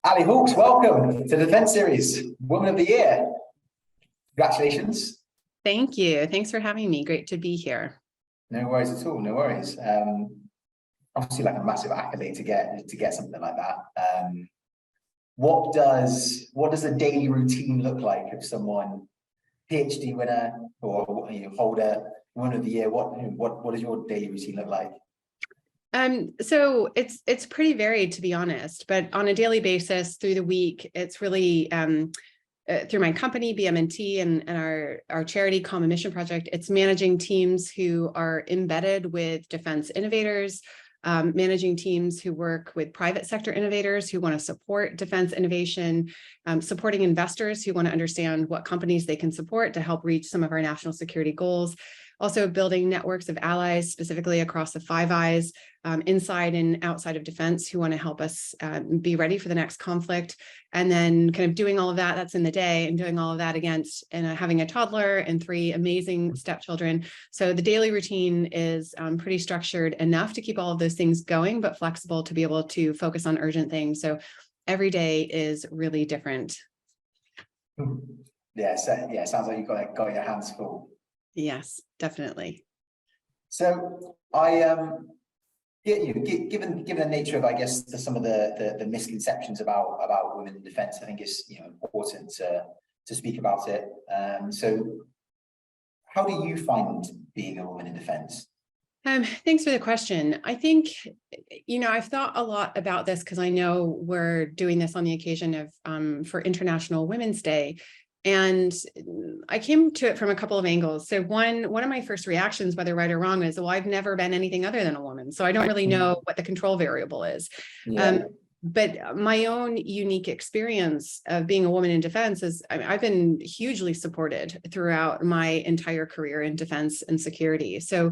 Ali Hawks, welcome to the Defense Series, Woman of the Year. Congratulations. Thank you. Thanks for having me. Great to be here. No worries at all. No worries. Obviously, like a massive accolade to get something like that. What does a daily routine look like of someone PhD winner or holder, Woman of the Year? What does your daily routine look like? So it's pretty varied, to be honest, but on a daily basis through the week, it's really through my company, BMNT, and our charity Common Mission Project. It's managing teams who are embedded with defense innovators, managing teams who work with private sector innovators who want to support defense innovation, supporting investors who want to understand what companies they can support to help reach some of our national security goals. Also building networks of allies, specifically across the Five Eyes, inside and outside of defense, who want to help us be ready for the next conflict. And then kind of doing all of that, that's in the day, and doing all of that against having a toddler and 3 amazing stepchildren. So the daily routine is pretty structured enough to keep all of those things going, but flexible to be able to focus on urgent things. So every day is really different. Yeah, sounds like you've got your hands full. Yes, definitely. So given the nature of, I guess, some of the misconceptions about women in defense, I think it's important to speak about it. So how do you find being a woman in defense? Thanks for the question. I think, I've thought a lot about this because I know we're doing this on the occasion of for International Women's Day. And I came to it from a couple of angles. So one of my first reactions, whether right or wrong, is, well, I've never been anything other than a woman, so I don't really know what the control variable is. Yeah. But my own unique experience of being a woman in defense is I've been hugely supported throughout my entire career in defense and security. So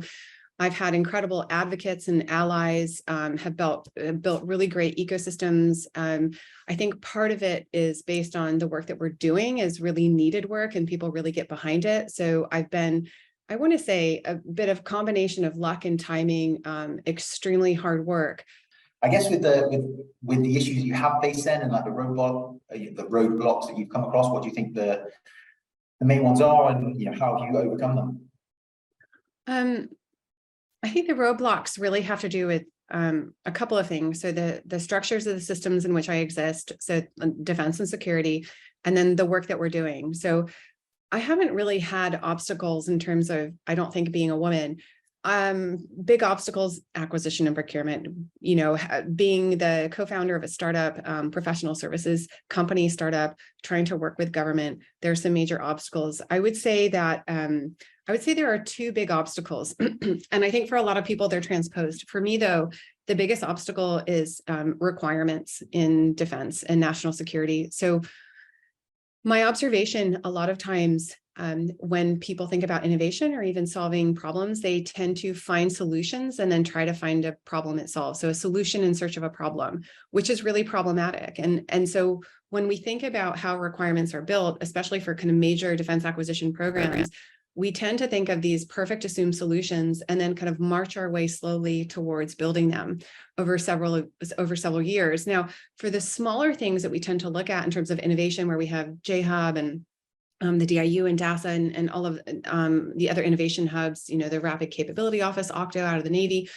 I've had incredible advocates and allies, have built really great ecosystems. I think part of it is based on the work that we're doing is really needed work and people really get behind it. So I've been, I want to say, a bit of combination of luck and timing, extremely hard work. I guess with the issues you have faced then, and like the roadblocks that you've come across, what do you think the main ones are, and how have you overcome them? I think the roadblocks really have to do with a couple of things. So the structures of the systems in which I exist, so defense and security, and then the work that we're doing. So I haven't really had obstacles in terms of, I don't think, being a woman. Big obstacles, acquisition and procurement, being the co-founder of a startup, professional services company startup, trying to work with government, there's some major obstacles. I would say there are 2 big obstacles. And I think for a lot of people, they're transposed. For me, though, the biggest obstacle is requirements in defense and national security. So my observation, a lot of times, when people think about innovation or even solving problems, they tend to find solutions and then try to find a problem it solves. So a solution in search of a problem, which is really problematic. And so when we think about how requirements are built, especially for kind of major defense acquisition programs, we tend to think of these perfect assumed solutions and then kind of march our way slowly towards building them over several years. Now, for the smaller things that we tend to look at in terms of innovation, where we have JHub and the DIU and DASA and all of the other innovation hubs, the Rapid Capability Office, OCTO out of the Navy,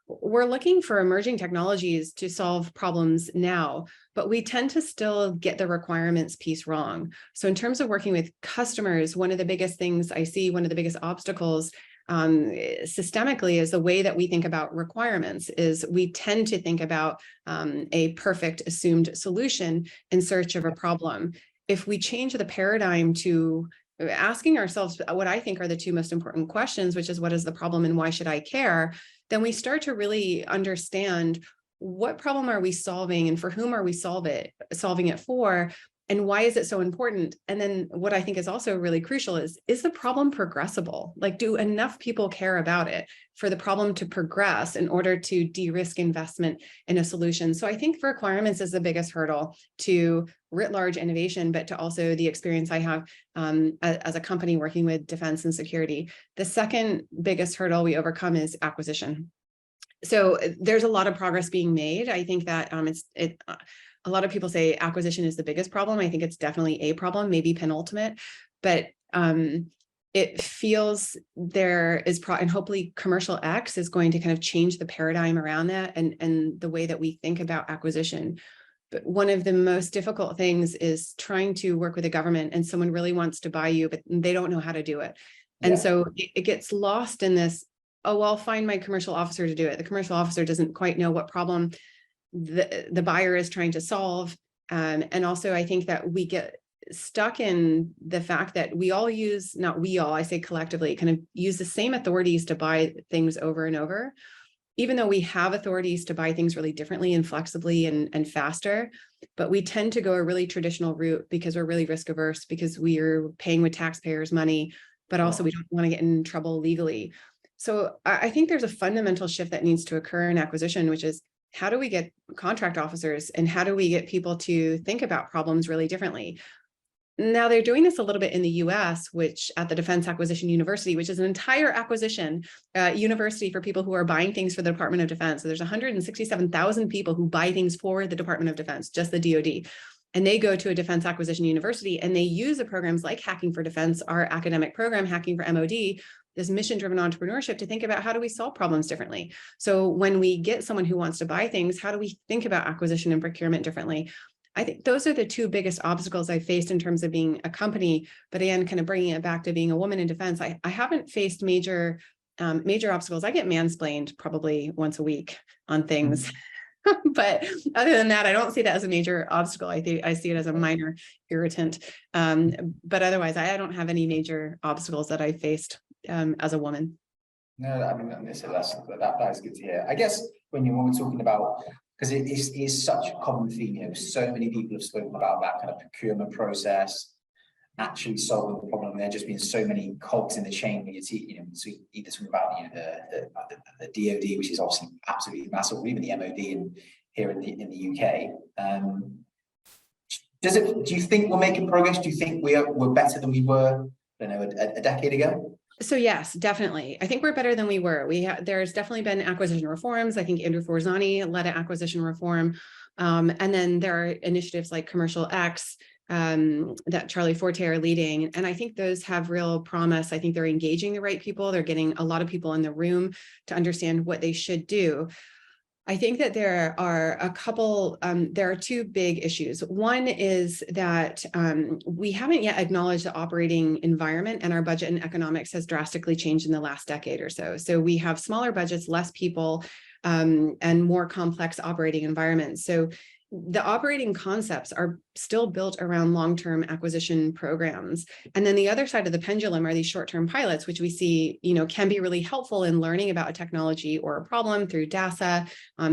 we're looking for emerging technologies to solve problems now, but we tend to still get the requirements piece wrong. So in terms of working with customers, one of the biggest things I see, one of the biggest obstacles systemically is the way that we think about requirements is we tend to think about a perfect assumed solution in search of a problem. If we change the paradigm to asking ourselves what I think are the 2 most important questions, which is what is the problem and why should I care, then we start to really understand what problem are we solving and for whom are we solving it for, and why is it so important? And then what I think is also really crucial is the problem progressible? Like, do enough people care about it for the problem to progress in order to de-risk investment in a solution? So I think requirements is the biggest hurdle to writ large innovation, but to also the experience I have as a company working with defense and security. The second biggest hurdle we overcome is acquisition. So there's a lot of progress being made. I think that a lot of people say acquisition is the biggest problem. I think it's definitely a problem, maybe penultimate, but it feels there is and hopefully commercial X is going to kind of change the paradigm around that and the way that we think about acquisition. But one of the most difficult things is trying to work with a government and someone really wants to buy you, but they don't know how to do it. And Yeah. so it gets lost in this, oh, well, I'll find my commercial officer to do it. The commercial officer doesn't quite know what problem the buyer is trying to solve. And also I think that we get stuck in the fact that we all use, not we all, I say collectively, kind of use the same authorities to buy things over and over, even though we have authorities to buy things really differently and flexibly and faster, but we tend to go a really traditional route because we're really risk averse, because we're paying with taxpayers' money, but also we don't want to get in trouble legally. So I think there's a fundamental shift that needs to occur in acquisition, which is how do we get contract officers and how do we get people to think about problems really differently? Now they're doing this a little bit in the US, which at the Defense Acquisition University, which is an entire acquisition university for people who are buying things for the Department of Defense. So there's 167,000 people who buy things for the Department of Defense, just the DoD. And they go to a Defense Acquisition University and they use the programs like Hacking for Defense, our academic program, Hacking for MOD, this mission-driven entrepreneurship to think about how do we solve problems differently. So when we get someone who wants to buy things, how do we think about acquisition and procurement differently? I think those are the two biggest obstacles I faced in terms of being a company, but again, kind of bringing it back to being a woman in defense. I haven't faced major obstacles. I get mansplained probably once a week on things. But other than that, I don't see that as a major obstacle. I see it as a minor irritant. But otherwise, I don't have any major obstacles that I faced as a woman. No, I mean, so that's good to hear. I guess when we're talking about, because it is such a common theme, you know, so many people have spoken about that kind of procurement process, actually solving the problem. There just been so many cogs in the chain. You know, so either talking about, you know, the DoD, which is obviously absolutely massive, or even the MOD here in the UK. Do you think we're making progress? Do you think we're better than we were, I don't know, a decade ago? So yes, definitely. I think we're better than we were. There's definitely been acquisition reforms. I think Andrew Forzani led an acquisition reform. And then there are initiatives like Commercial X that Charlie Forte are leading. And I think those have real promise. I think they're engaging the right people. They're getting a lot of people in the room to understand what they should do. I think that there are a couple, there are two big issues. One is that we haven't yet acknowledged the operating environment, and our budget and economics has drastically changed in the last decade or so. So we have smaller budgets, less people, and more complex operating environments. So the operating concepts are still built around long-term acquisition programs. And then the other side of the pendulum are these short-term pilots, which we see, you know, can be really helpful in learning about a technology or a problem through DASA,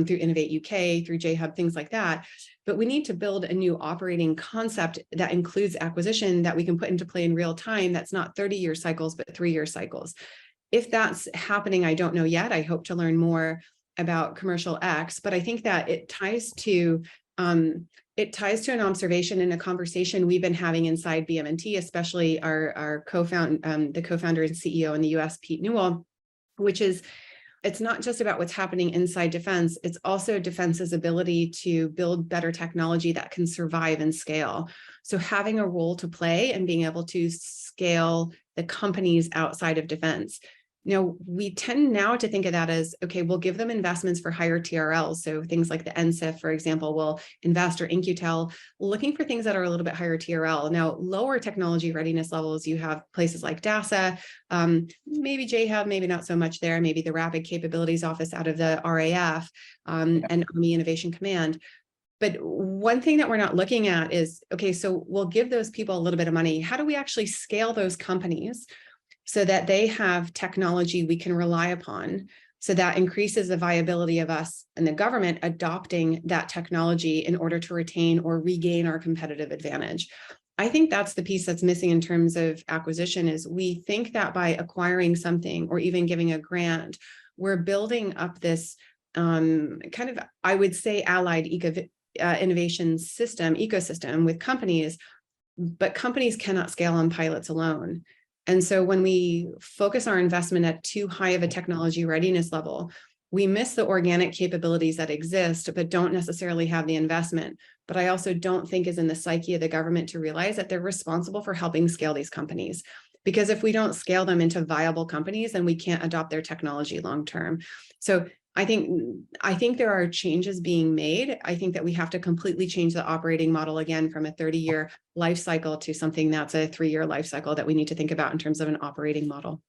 through Innovate UK, through JHub, things like that. But we need to build a new operating concept that includes acquisition that we can put into play in real time. That's not 30-year cycles, but 3-year cycles. If that's happening, I don't know yet. I hope to learn more about Commercial X, but I think that it ties to an observation and a conversation we've been having inside BMNT, especially our co-founder and CEO in the US, Pete Newell, which is, it's not just about what's happening inside defense, it's also defense's ability to build better technology that can survive and scale. So having a role to play and being able to scale the companies outside of defense. You know, we tend now to think of that as, okay, we'll give them investments for higher TRLs. So things like the NSIF, for example, will invest, or InQtel, looking for things that are a little bit higher TRL. Now, lower technology readiness levels, you have places like DASA, maybe JHub, maybe not so much there, maybe the Rapid Capabilities Office out of the RAF, and Army Innovation Command. But one thing that we're not looking at is, okay, so we'll give those people a little bit of money. How do we actually scale those companies so that they have technology we can rely upon, so that increases the viability of us and the government adopting that technology in order to retain or regain our competitive advantage? I think that's the piece that's missing in terms of acquisition, is we think that by acquiring something or even giving a grant, we're building up this kind of, I would say, allied innovation ecosystem with companies, but companies cannot scale on pilots alone. And so when we focus our investment at too high of a technology readiness level, we miss the organic capabilities that exist, but don't necessarily have the investment. but I also don't think is in the psyche of the government to realize that they're responsible for helping scale these companies. Because if we don't scale them into viable companies, then we can't adopt their technology long term. So I think there are changes being made. I think that we have to completely change the operating model again from a 30-year life cycle to something that's a 3-year life cycle that we need to think about in terms of an operating model.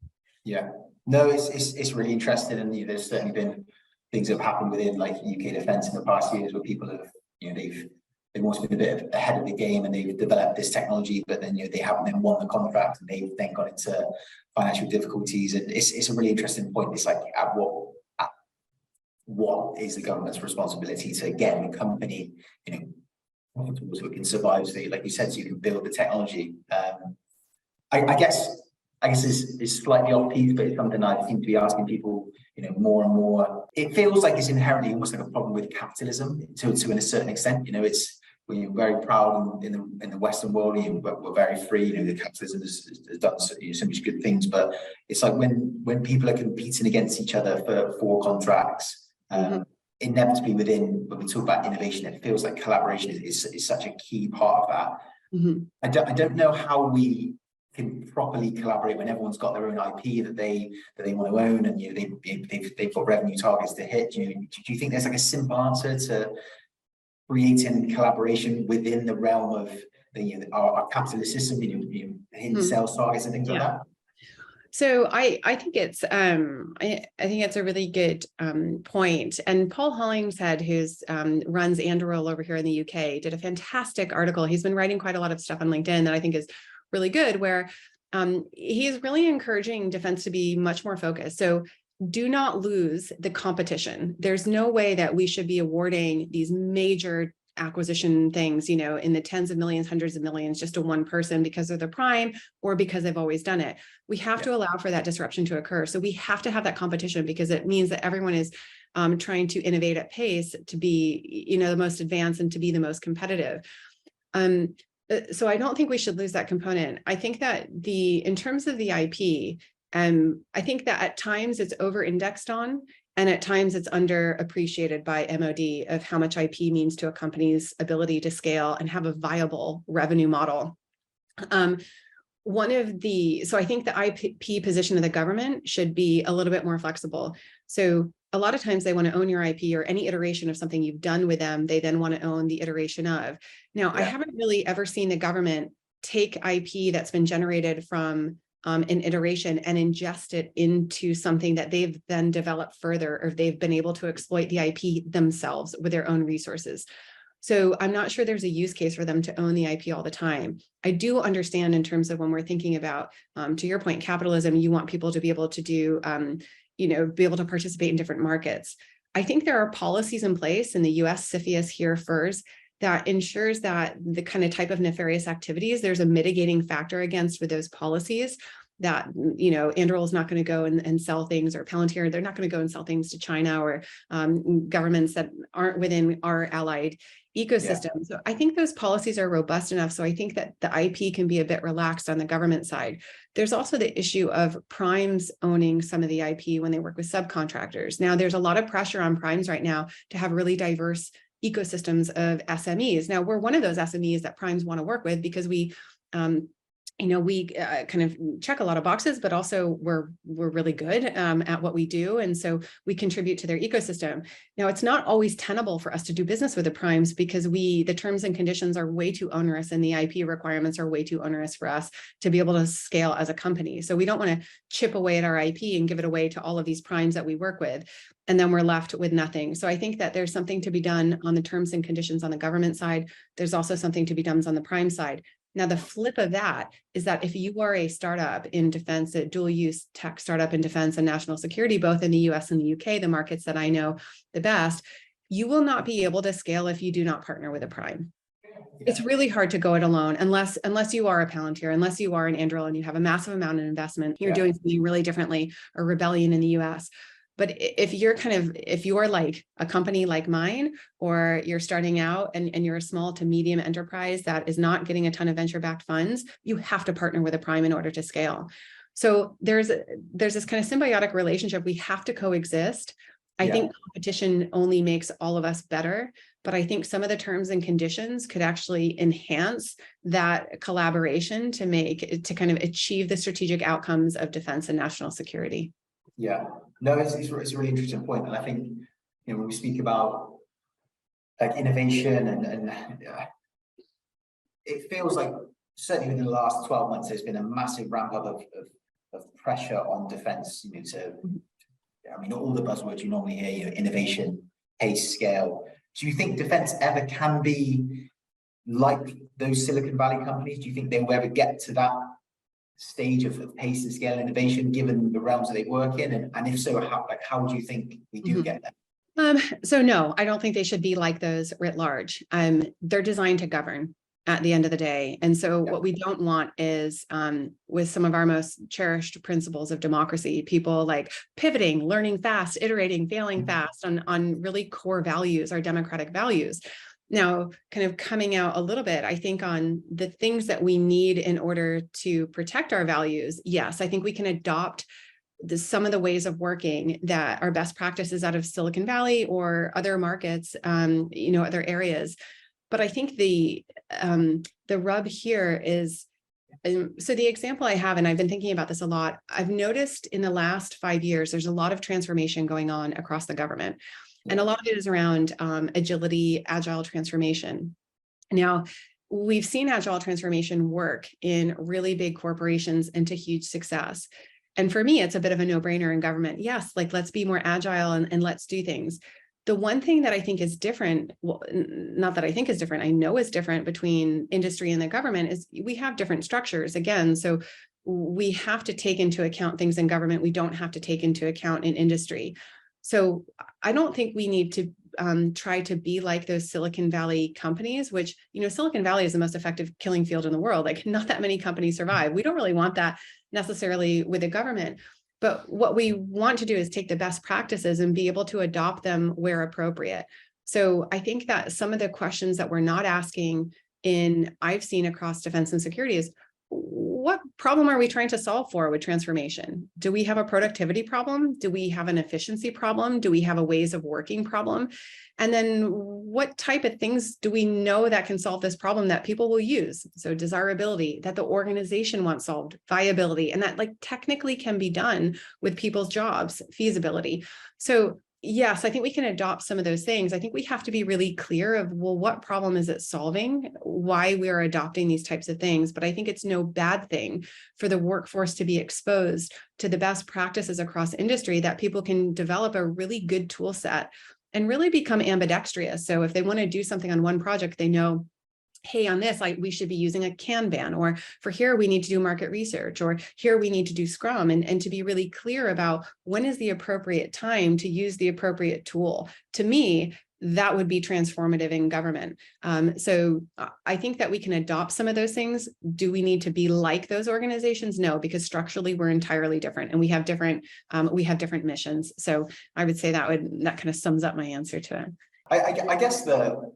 Yeah, no, it's really interesting, and there's certainly been things that have happened within like UK defence in the past years where people have, they've almost been a bit ahead of the game and they've developed this technology, but then they haven't then won the contract and they've then got into financial difficulties. And it's a really interesting point. It's like at what is the government's responsibility to get the company, profitable so it can survive, so like you said, so you can build the technology. I guess is slightly off piece, but it's something I seem to be asking people, more and more. It feels like it's inherently almost like a problem with capitalism to a certain extent. It's we're very proud in the Western world, we're very free. The capitalism has done so much good things, but it's like when people are competing against each other for contracts. Inevitably when we talk about innovation, it feels like collaboration is such a key part of that. I don't know how we can properly collaborate when everyone's got their own IP that they want to own, and they've got revenue targets to hit. Do you think there's like a simple answer to creating collaboration within the realm of our capitalist system, hitting sales targets and things like that? So I think it's I think it's a really good point. And Paul Hollingshead, who's runs Anduril over here in the UK, did a fantastic article. He's been writing quite a lot of stuff on LinkedIn that I think is really good, where he is really encouraging defense to be much more focused. So do not lose the competition. There's no way that we should be awarding these major acquisition things, in the tens of millions, hundreds of millions, just to one person because they're the prime or because they've always done it. We have to allow for that disruption to occur. So we have to have that competition, because it means that everyone is trying to innovate at pace to be, the most advanced and to be the most competitive. So I don't think we should lose that component. I think that in terms of the IP, I think that at times it's over-indexed on, and at times it's underappreciated by MOD of how much IP means to a company's ability to scale and have a viable revenue model. So I think the IP position of the government should be a little bit more flexible. So a lot of times they want to own your IP or any iteration of something you've done with them, they then want to own the iteration of. Now, I haven't really ever seen the government take IP that's been generated from an iteration and ingest it into something that they've then developed further, or they've been able to exploit the IP themselves with their own resources. So I'm not sure there's a use case for them to own the IP all the time. I do understand in terms of when we're thinking about, to your point, capitalism, you want people to be able to do, be able to participate in different markets. I think there are policies in place in the US, CFIUS here, FERS, that ensures that the kind of type of nefarious activities, there's a mitigating factor against with those policies, that, Anduril is not going to go and sell things, or Palantir, they're not going to go and sell things to China or governments that aren't within our allied ecosystem. So I think those policies are robust enough. So I think that the IP can be a bit relaxed on the government side. There's also the issue of primes owning some of the IP when they work with subcontractors. Now, there's a lot of pressure on primes right now to have really diverse ecosystems of SMEs. Now, we're one of those SMEs that primes want to work with, because we we kind of check a lot of boxes, but also we're really good at what we do. And so we contribute to their ecosystem. Now, it's not always tenable for us to do business with the primes, because the terms and conditions are way too onerous, and the IP requirements are way too onerous for us to be able to scale as a company. So we don't want to chip away at our IP and give it away to all of these primes that we work with, and then we're left with nothing. So I think that there's something to be done on the terms and conditions on the government side. There's also something to be done on the prime side. Now, the flip of that is that if you are a startup in defense, a dual use tech startup in defense and national security, both in the US and the UK, the markets that I know the best, you will not be able to scale if you do not partner with a prime. It's really hard to go it alone unless you are a Palantir, unless you are an Anduril and you have a massive amount of investment, you're doing something really differently, or Rebellion in the US. But if you're like a company like mine, or you're starting out and you're a small to medium enterprise that is not getting a ton of venture-backed funds, you have to partner with a prime in order to scale. So there's this kind of symbiotic relationship. We have to coexist. I Yeah. think competition only makes all of us better, but I think some of the terms and conditions could actually enhance that collaboration to kind of achieve the strategic outcomes of defense and national security. Yeah, no, it's a really interesting point. And I think, when we speak about like innovation and it feels like certainly within the last 12 months, there's been a massive ramp up of pressure on defense, I mean, all the buzzwords you normally hear, innovation, pace, scale. Do you think defense ever can be like those Silicon Valley companies? Do you think they will ever get to that stage of pace and scale innovation, given the realms that they work in? And if so, how do you think we do get there? So no, I don't think they should be like those writ large. They're designed to govern at the end of the day. And so what we don't want is with some of our most cherished principles of democracy, people like pivoting, learning fast, iterating, failing fast on really core values, our democratic values. Now, kind of coming out a little bit, I think on the things that we need in order to protect our values. Yes, I think we can adopt some of the ways of working that are best practices out of Silicon Valley or other markets, other areas. But I think the rub here is, so the example I have, and I've been thinking about this a lot, I've noticed in the last 5 years, there's a lot of transformation going on across the government. And a lot of it is around agility, agile transformation. Now, we've seen agile transformation work in really big corporations and to huge success. And for me, it's a bit of a no-brainer in government. Yes, like let's be more agile and let's do things. The one thing that I think is different, well, not that I think is different, I know is different between industry and the government is we have different structures again. So we have to take into account things in government we don't have to take into account in industry. So I don't think we need to try to be like those Silicon Valley companies, which, Silicon Valley is the most effective killing field in the world. Like not that many companies survive. We don't really want that necessarily with the government. But what we want to do is take the best practices and be able to adopt them where appropriate. So I think that some of the questions that we're not asking I've seen across defense and security is, what problem are we trying to solve for with transformation? Do we have a productivity problem? Do we have an efficiency problem? Do we have a ways of working problem? And then what type of things do we know that can solve this problem that people will use? So desirability, that the organization wants solved, viability, and that like technically can be done with people's jobs, feasibility. So yes, I think we can adopt some of those things. I think we have to be really clear of, well, what problem is it solving? Why we are adopting these types of things. But I think it's no bad thing for the workforce to be exposed to the best practices across industry that people can develop a really good tool set and really become ambidextrous. So if they want to do something on one project, they know, hey, on this, we should be using a Kanban, or for here, we need to do market research, or here we need to do Scrum, and to be really clear about when is the appropriate time to use the appropriate tool. To me, that would be transformative in government. So I think that we can adopt some of those things. Do we need to be like those organizations? No, because structurally we're entirely different and we have different missions. So I would say that kind of sums up my answer to it. I guess the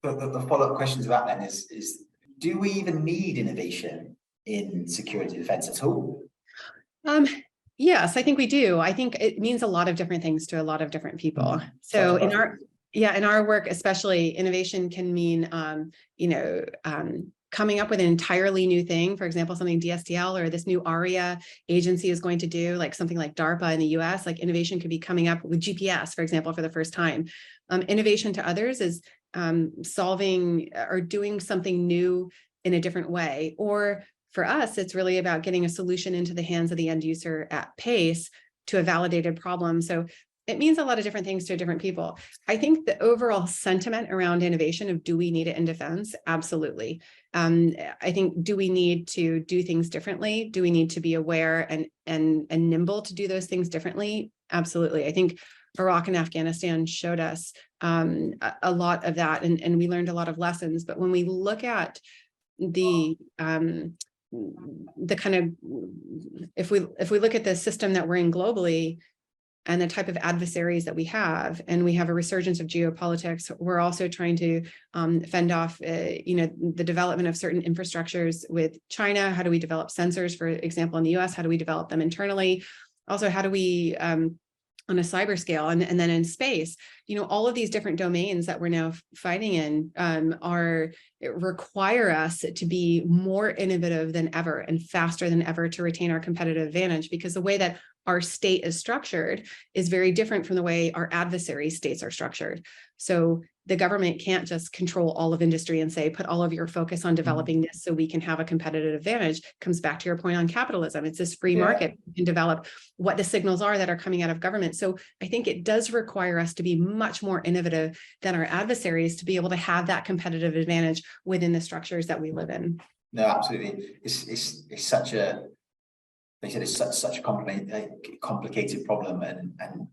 follow-up question to that then is do we even need innovation in security defense at all? Yes, I think we do. I think it means a lot of different things to a lot of different people. So in our work, especially, innovation can mean, coming up with an entirely new thing. For example, something DSTL or this new ARIA agency is going to do, like something like DARPA in the US, like innovation could be coming up with GPS, for example, for the first time. Innovation to others is solving or doing something new in a different way. Or for us, it's really about getting a solution into the hands of the end user at pace to a validated problem. So it means a lot of different things to different people. I think the overall sentiment around innovation of, do we need it in defense? Absolutely. I think, do we need to do things differently? Do we need to be aware and nimble to do those things differently? Absolutely. I think Iraq and Afghanistan showed us a lot of that, and we learned a lot of lessons. But when we look at the kind of, if we look at the system that we're in globally and the type of adversaries that we have, and we have a resurgence of geopolitics, we're also trying to fend off, the development of certain infrastructures with China. How do we develop sensors, for example, in the US? How do we develop them internally? Also, how do we on a cyber scale, and then in space, all of these different domains that we're now fighting in require us to be more innovative than ever and faster than ever to retain our competitive advantage, because the way that our state is structured is very different from the way our adversary states are structured. So the government can't just control all of industry and say, put all of your focus on developing this so we can have a competitive advantage. Comes back to your point on capitalism. It's this free market. You can develop what the signals are that are coming out of government. So I think it does require us to be much more innovative than our adversaries to be able to have that competitive advantage within the structures that we live in. No, absolutely. It's such a, they said it's such a complicated problem, and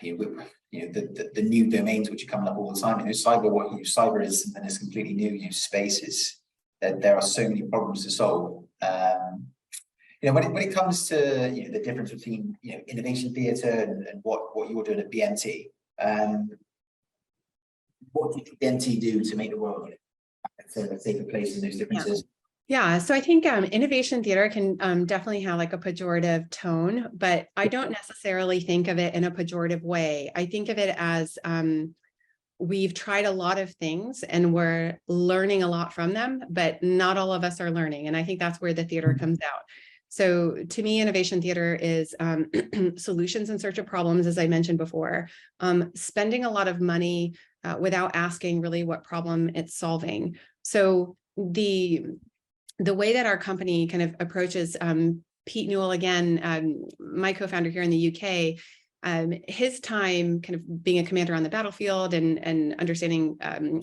the new domains which are coming up all the time. Cyber is something that's completely new. Space is that there are so many problems to solve. When it comes to the difference between innovation theatre and what you're doing at BMT, what did BMT do to make the world a safer place in those differences? Yeah, so I think innovation theater can definitely have like a pejorative tone, but I don't necessarily think of it in a pejorative way. I think of it as we've tried a lot of things and we're learning a lot from them, but not all of us are learning. And I think that's where the theater comes out. So to me, innovation theater is solutions in search of problems, as I mentioned before, spending a lot of money without asking really what problem it's solving. So the way that our company kind of approaches, Pete Newell, again, my co-founder here in the UK, his time kind of being a commander on the battlefield and understanding,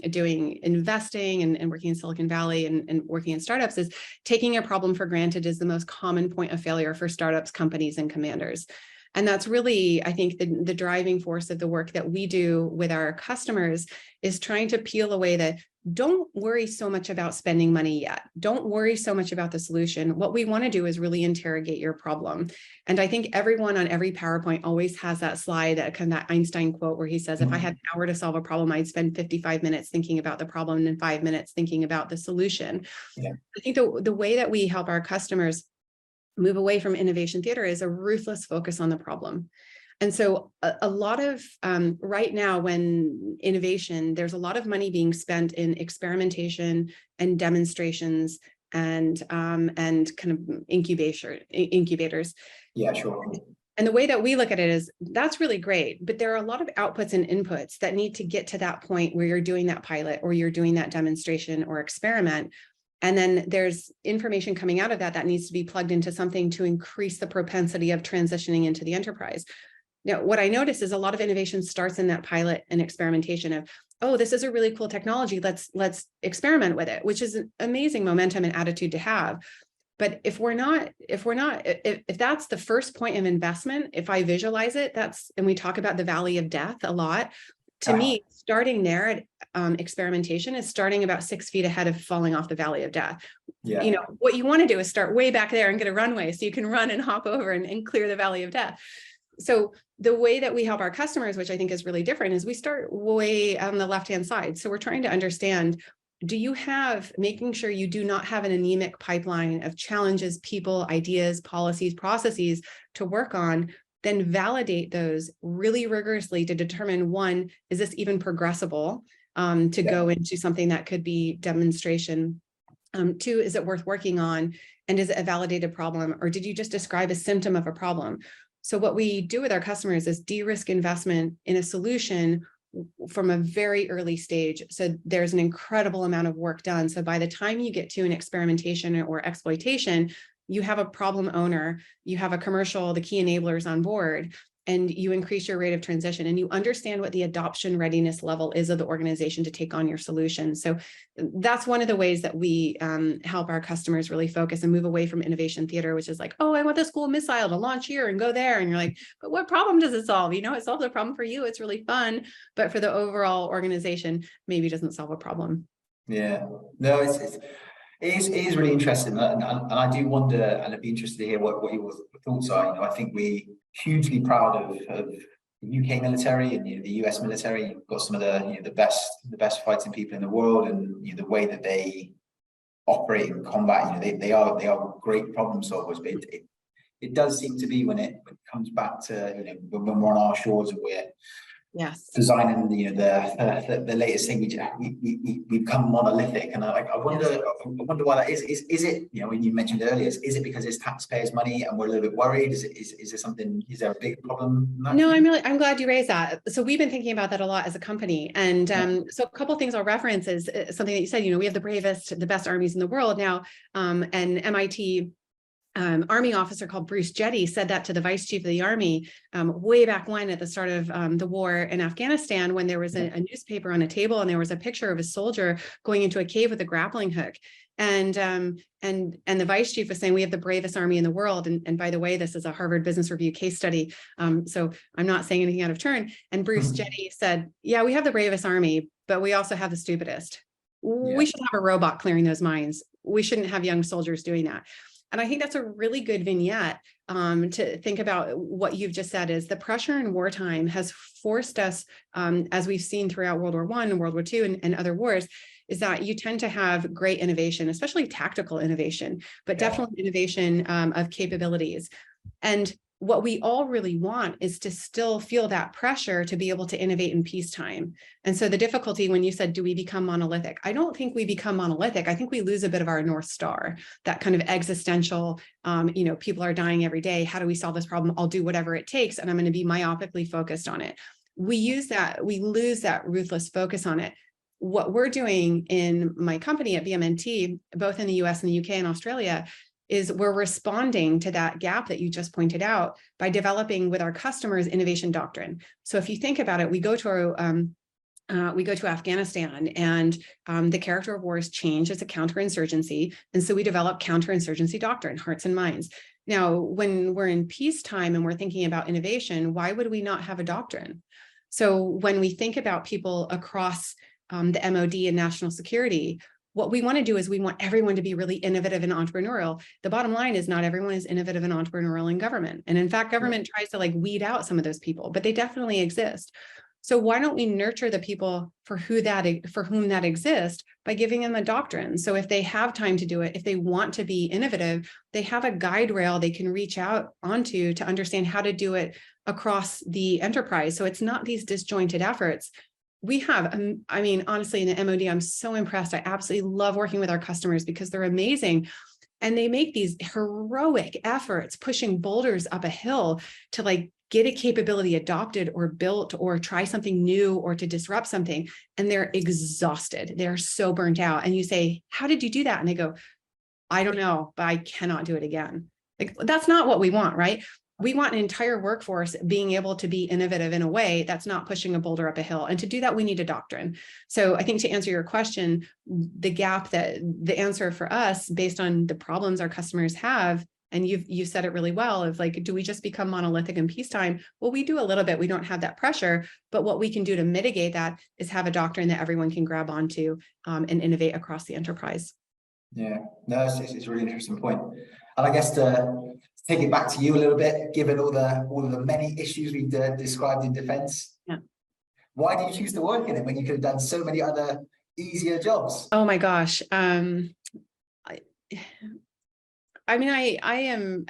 doing investing and working in Silicon Valley and working in startups, is taking a problem for granted is the most common point of failure for startups, companies, and commanders. And that's really, I think, the driving force of the work that we do with our customers is trying to peel away the, don't worry so much about spending money yet. Don't worry so much about the solution. What we want to do is really interrogate your problem. And I think everyone on every PowerPoint always has that slide, that Einstein quote where he says, if I had an hour to solve a problem, I'd spend 55 minutes thinking about the problem and 5 minutes thinking about the solution. Yeah. I think the way that we help our customers move away from innovation theater is a ruthless focus on the problem. And so a lot of right now, when innovation, there's a lot of money being spent in experimentation and demonstrations and kind of incubators. Yeah, sure. And the way that we look at it is that's really great, but there are a lot of outputs and inputs that need to get to that point where you're doing that pilot or you're doing that demonstration or experiment. And then there's information coming out of that needs to be plugged into something to increase the propensity of transitioning into the enterprise. Now, what I notice is a lot of innovation starts in that pilot and experimentation of, oh, this is a really cool technology. Let's experiment with it, which is an amazing momentum and attitude to have. But if that's the first point of investment, if I visualize it, and we talk about the valley of death a lot. To me, starting there at experimentation is starting about 6 feet ahead of falling off the valley of death. Yeah. What you want to do is start way back there and get a runway so you can run and hop over and clear the valley of death. So the way that we help our customers, which I think is really different, is we start way on the left-hand side. So we're trying to understand, making sure you do not have an anemic pipeline of challenges, people, ideas, policies, processes to work on, then validate those really rigorously to determine, one, is this even progressible to go into something that could be demonstration? Two, is it worth working on? And is it a validated problem? Or did you just describe a symptom of a problem? So what we do with our customers is de-risk investment in a solution from a very early stage. So there's an incredible amount of work done. So by the time you get to an experimentation or exploitation, you have a problem owner, you have a commercial, the key enablers on board, and you increase your rate of transition and you understand what the adoption readiness level is of the organization to take on your solution. So that's one of the ways that we help our customers really focus and move away from innovation theater, which is like, oh, I want this cool missile to launch here and go there. And you're like, but what problem does it solve? It solves a problem for you. It's really fun. But for the overall organization, maybe doesn't solve a problem. Yeah, no, it is really interesting, and I do wonder, and I'd be interested to hear what your thoughts are. I think we're hugely proud of the UK military and the US military. You've got some of the best fighting people in the world, and the way that they operate in combat. They are great problem solvers. But it does seem to be when it comes back to, you know, when we're on our shores and we're Yes. designing, you know, the latest thing, we become monolithic. And I wonder why that is. Is it, you know, when you mentioned earlier, is it because it's taxpayers' money and we're a little bit worried? Is there something, is there a big problem in that? No, I'm glad you raised that. So we've been thinking about that a lot as a company. And so a couple of things I'll reference is something that you said, you know, we have the bravest, the best armies in the world now. An MIT Army officer called Bruce Jetty said that to the vice chief of the Army way back when, at the start of the war in Afghanistan, when there was a newspaper on a table and there was a picture of a soldier going into a cave with a grappling hook. And the vice chief was saying, we have the bravest army in the world. And by the way, this is a Harvard Business Review case study. So I'm not saying anything out of turn. And Bruce Jetty said, yeah, we have the bravest army, but we also have the stupidest. We should have a robot clearing those mines. We shouldn't have young soldiers doing that. And I think that's a really good vignette to think about what you've just said, is the pressure in wartime has forced us, as we've seen throughout World War I and World War II and other wars, is that you tend to have great innovation, especially tactical innovation, but definitely innovation of capabilities. And what we all really want is to still feel that pressure to be able to innovate in peacetime. And so the difficulty when you said, do we become monolithic? I don't think we become monolithic. I think we lose a bit of our North Star, that kind of existential, you know, people are dying every day. How do we solve this problem? I'll do whatever it takes. And I'm going to be myopically focused on it. We lose that ruthless focus on it. What we're doing in my company at BMNT, both in the US and the UK and Australia, is we're responding to that gap that you just pointed out by developing with our customers innovation doctrine. So if you think about it, we go to Afghanistan, and the character of war has changed as a counterinsurgency. And so we develop counterinsurgency doctrine, hearts and minds. Now, when we're in peacetime and we're thinking about innovation, why would we not have a doctrine? So when we think about people across the MOD and national security, what we want to do is we want everyone to be really innovative and entrepreneurial. The bottom line is not everyone is innovative and entrepreneurial in government. And in fact, government tries to like weed out some of those people, but they definitely exist. So why don't we nurture the people for whom that exists by giving them a doctrine? So if they have time to do it, if they want to be innovative, they have a guide rail they can reach out onto to understand how to do it across the enterprise. So it's not these disjointed efforts. We have, I mean, honestly, in the MOD, I'm so impressed. I absolutely love working with our customers because they're amazing. And they make these heroic efforts, pushing boulders up a hill to like get a capability adopted or built or try something new or to disrupt something. And they're exhausted. They're so burnt out. And you say, how did you do that? And they go, I don't know, but I cannot do it again. Like, that's not what we want, right? We want an entire workforce being able to be innovative in a way that's not pushing a boulder up a hill. And to do that, we need a doctrine. So I think to answer your question, the answer for us based on the problems our customers have, and you said it really well, of like, do we just become monolithic in peacetime? Well, we do a little bit. We don't have that pressure, but what we can do to mitigate that is have a doctrine that everyone can grab onto and innovate across the enterprise. Yeah, no, it's a really interesting point. And I guess to take it back to you a little bit, given all the many issues we've described in defense, why did you choose to work in it when you could have done so many other easier jobs? Oh my gosh. I mean,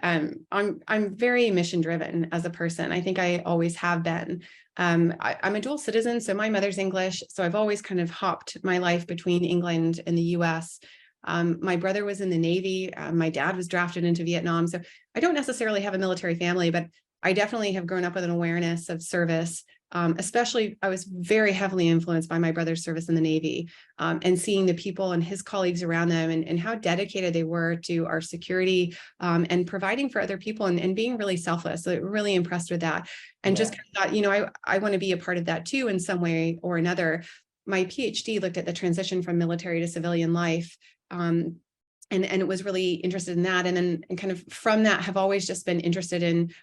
I'm very mission driven as a person. I think I always have been. I'm a dual citizen, so my mother's English. So I've always kind of hopped my life between England and the US. My brother was in the Navy. My dad was drafted into Vietnam. So I don't necessarily have a military family, but I definitely have grown up with an awareness of service. Especially, I was very heavily influenced by my brother's service in the Navy and seeing the people and his colleagues around them and how dedicated they were to our security and providing for other people and being really selfless. So really impressed with that. And just kind of thought, you know, I want to be a part of that too in some way or another. My PhD looked at the transition from military to civilian life. And it was really interested in that. And then kind of from that have always just been interested in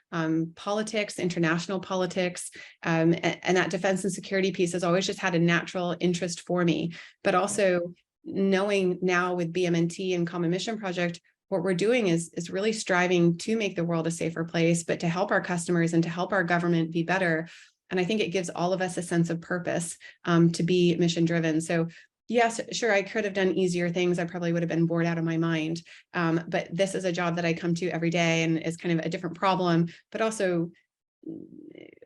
politics, international politics, and that defense and security piece has always just had a natural interest for me. But also knowing now with BMNT and Common Mission Project, what we're doing is really striving to make the world a safer place, but to help our customers and to help our government be better. And I think it gives all of us a sense of purpose to be mission driven. So Yes, sure, I could have done easier things. I probably would have been bored out of my mind. But this is a job that I come to every day, and is kind of a different problem. But also,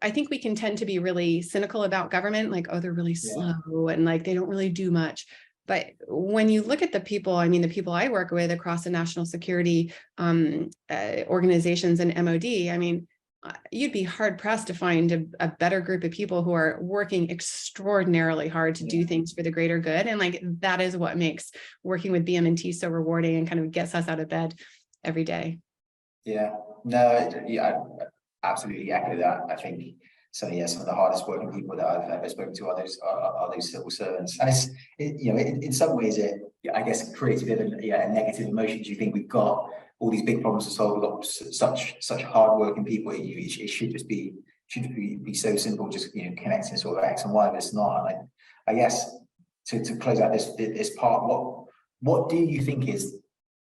I think we can tend to be really cynical about government, like, oh, they're really slow and like they don't really do much. But when you look at the people, I mean, the people I work with across the national security organizations and MOD, I mean, you'd be hard pressed to find a better group of people who are working extraordinarily hard to do things for the greater good. And like, that is what makes working with BMNT so rewarding and kind of gets us out of bed every day. Yeah, no, yeah, I absolutely echo that. I think so. Yeah, some of the hardest working people that I've ever spoken to are those civil servants, and in some ways I guess it creates a bit of a negative emotion. Do you think we've got all these big problems to solve? We've got such hard working people. It should just be so simple, just connecting sort of X and Y, but it's not. And I guess to close out this part, what do you think is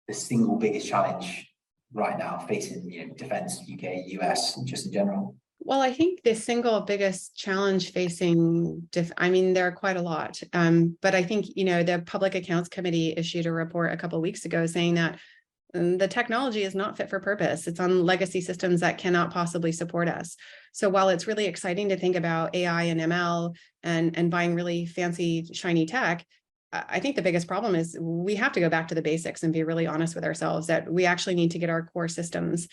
the single biggest challenge right now facing defense, UK, US, just in general? Well, I think the single biggest challenge facing, I mean, there are quite a lot, but I think, the Public Accounts Committee issued a report a couple of weeks ago saying that the technology is not fit for purpose. It's on legacy systems that cannot possibly support us. So while it's really exciting to think about AI and ML and buying really fancy, shiny tech, I think the biggest problem is we have to go back to the basics and be really honest with ourselves that we actually need to get our core systems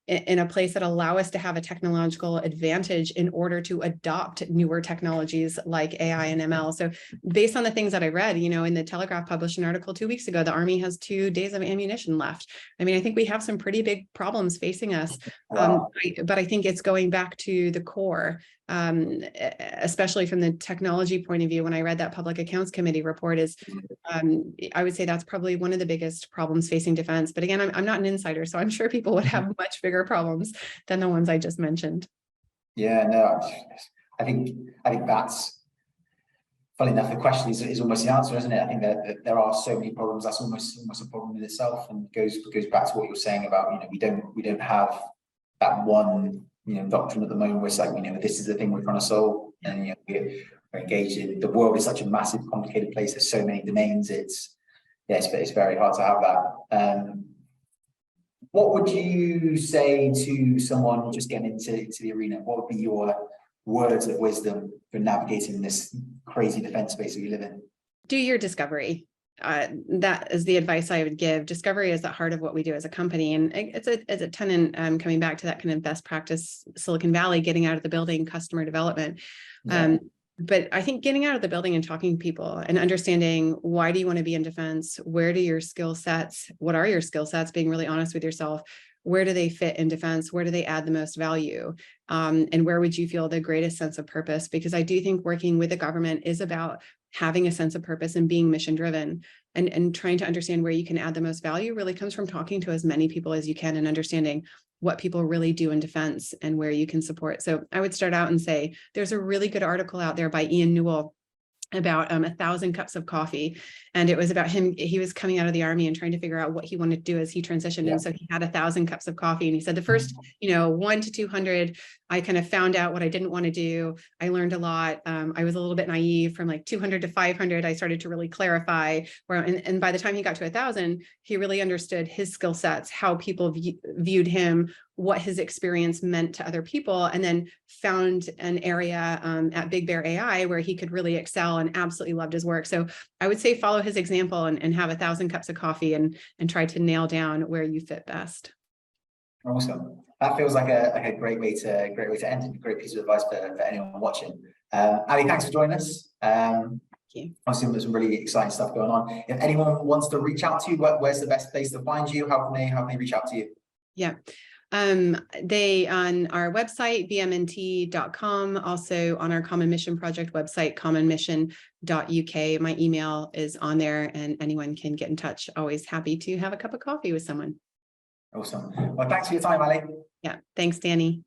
in a place that allow us to have a technological advantage in order to adopt newer technologies like AI and ML. So based on the things that I read, in the Telegraph published an article 2 weeks ago, the Army has 2 days of ammunition left. I mean, I think we have some pretty big problems facing us, but I think it's going back to the core, especially from the technology point of view. When I read that Public Accounts Committee report, I would say that's probably one of the biggest problems facing defense. But again, I'm not an insider, so I'm sure people would have much bigger problems than the ones I just mentioned. Yeah, no, I think that's, funny enough, the question is almost the answer, isn't it? I think that there are so many problems. That's almost a problem in itself, and goes back to what you're saying about we don't have that one doctrine at the moment where it's like this is the thing we're trying to solve, and we're engaged in. The world is such a massive, complicated place. There's so many domains. It's very hard to have that. What would you say to someone just getting into the arena? What would be your words of wisdom for navigating this crazy defense space that we live in? Do your discovery. That is the advice I would give. Discovery is the heart of what we do as a company. And it's a tenet, coming back to that kind of best practice, Silicon Valley, getting out of the building, customer development. Yeah. But I think getting out of the building and talking to people and understanding, why do you want to be in defense? Where do your skill sets? What are your skill sets? Being really honest with yourself. Where do they fit in defense? Where do they add the most value? And where would you feel the greatest sense of purpose? Because I do think working with the government is about having a sense of purpose and being mission driven, and trying to understand where you can add the most value really comes from talking to as many people as you can and understanding what people really do in defense and where you can support. So I would start out and say, there's a really good article out there by Ian Newell about 1,000 cups of coffee. And it was about him. He was coming out of the Army and trying to figure out what he wanted to do as he transitioned. Yeah. And so he had 1,000 cups of coffee. And he said, the first, 1 to 200, I kind of found out what I didn't want to do. I learned a lot. I was a little bit naive. From like 200 to 500, I started to really clarify and by the time he got to 1,000, he really understood his skill sets, how people viewed him, what his experience meant to other people, and then found an area at Big Bear AI where he could really excel and absolutely loved his work. So I would say follow his example and have 1,000 cups of coffee and try to nail down where you fit best. Awesome. That feels like a great way to end, and a great piece of advice for anyone watching. Ali, thanks for joining us. Thank you. Obviously, there's some really exciting stuff going on. If anyone wants to reach out to you, where's the best place to find you? How can they reach out to you? Yeah. They on our website, bmnt.com, also on our Common Mission Project website, commonmission.uk. My email is on there and anyone can get in touch. Always happy to have a cup of coffee with someone. Awesome. Well, thanks for your time, Ali. Yeah. Thanks, Danny.